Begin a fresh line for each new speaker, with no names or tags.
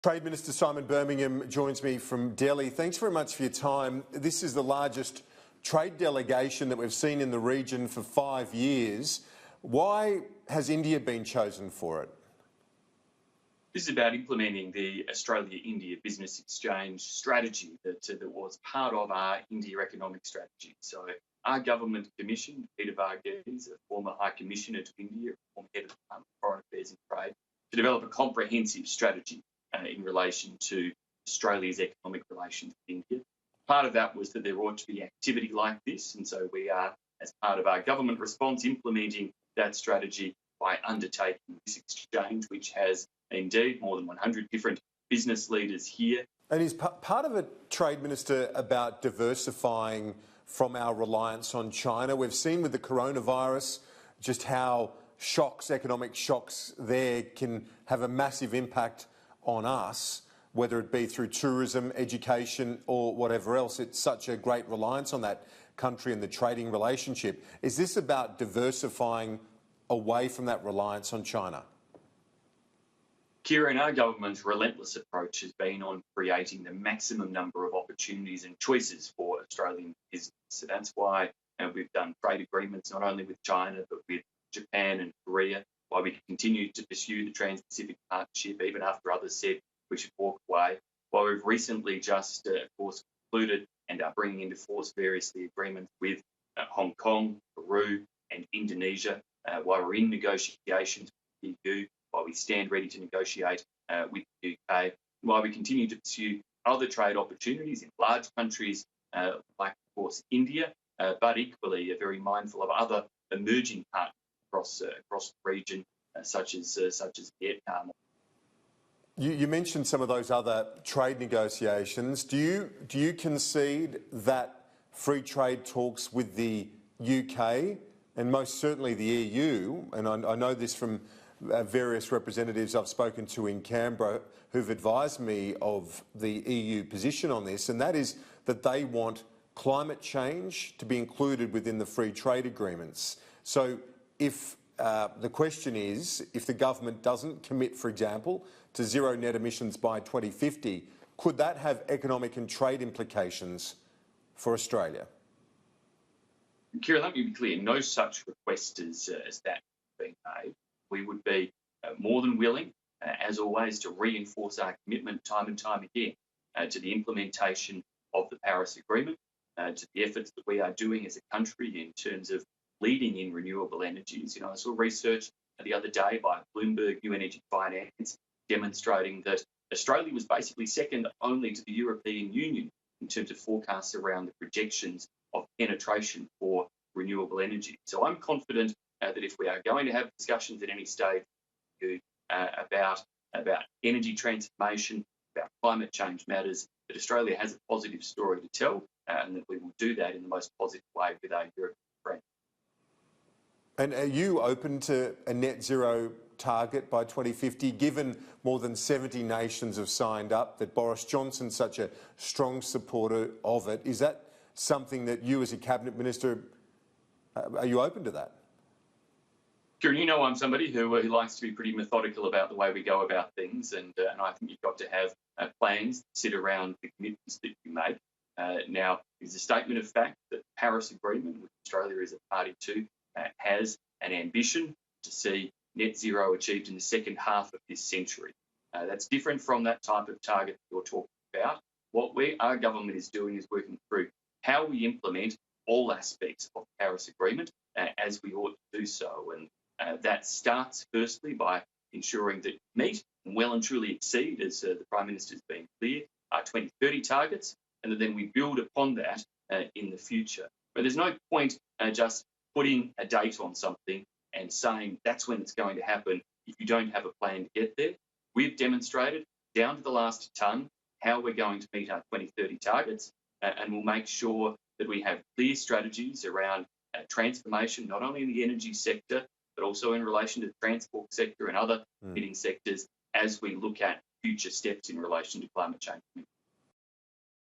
Trade Minister Simon Birmingham joins me from Delhi. Thanks very much for your time. This is the largest trade delegation that we've seen in the region for 5 years. Why has India been chosen for it?
This is about implementing the Australia-India Business Exchange strategy that was part of our India economic strategy. So our government commissioned Peter Varghese, a former High Commissioner to India, former head of the Department of Foreign Affairs and Trade, to develop a comprehensive strategy in relation to Australia's economic relations with India. Part of that was that there ought to be activity like this, and so we are, as part of our government response, implementing that strategy by undertaking this exchange, which has indeed more than 100 different business leaders here.
And is part of it, Trade Minister, about diversifying from our reliance on China? We've seen with the coronavirus just how economic shocks there can have a massive impact on us, whether it be through tourism, education or whatever else. It's such a great reliance on that country and the trading relationship. Is this about diversifying away from that reliance on China?
Kieran, our government's relentless approach has been on creating the maximum number of opportunities and choices for Australian business. So that's why we've done trade agreements not only with China but with Japan and Korea, why we continue to pursue the Trans-Pacific Partnership even after others said we should walk away, why we've recently just, of course, concluded and are bringing into force various agreements with Hong Kong, Peru and Indonesia, why we're in negotiations with the EU, why we stand ready to negotiate with the UK, why we continue to pursue other trade opportunities in large countries like, of course, India, but equally are very mindful of other emerging partners across the region, such as Vietnam.
You mentioned some of those other trade negotiations. Do you concede that free trade talks with the UK and most certainly the EU, and I know this from various representatives I've spoken to in Canberra who've advised me of the EU position on this, and that is that they want climate change to be included within the free trade agreements. So if the question is, if the government doesn't commit, for example, to zero net emissions by 2050, could that have economic and trade implications for Australia?
Kieran, let me be clear, no such request as that being made. We would be more than willing, as always, to reinforce our commitment time and time again to the implementation of the Paris Agreement, to the efforts that we are doing as a country in terms of leading in renewable energies. I saw research the other day by Bloomberg New Energy Finance demonstrating that Australia was basically second only to the European Union in terms of forecasts around the projections of penetration for renewable energy. So I'm confident that if we are going to have discussions at any stage about energy transformation, about climate change matters, that Australia has a positive story to tell and that we will do that in the most positive way with our European friends.
And are you open to a net zero target by 2050, given more than 70 nations have signed up, that Boris Johnson's such a strong supporter of it? Is that something that you as a Cabinet Minister, are you open to that?
Kieran, you know I'm somebody who likes to be pretty methodical about the way we go about things, and I think you've got to have plans that sit around the commitments that you make. Now, it's a statement of fact that the Paris Agreement, which Australia is a party to, has an ambition to see net zero achieved in the second half of this century. That's different from that type of target that you're talking about. What our government is doing is working through how we implement all aspects of the Paris Agreement as we ought to do so. And that starts firstly by ensuring that we meet and well and truly exceed, as the Prime Minister has been clear, our 2030 targets, and that then we build upon that in the future. But there's no point just putting a date on something and saying that's when it's going to happen if you don't have a plan to get there. We've demonstrated down to the last tonne how we're going to meet our 2030 targets, and we'll make sure that we have clear strategies around transformation, not only in the energy sector, but also in relation to the transport sector and other emitting sectors as we look at future steps in relation to climate change.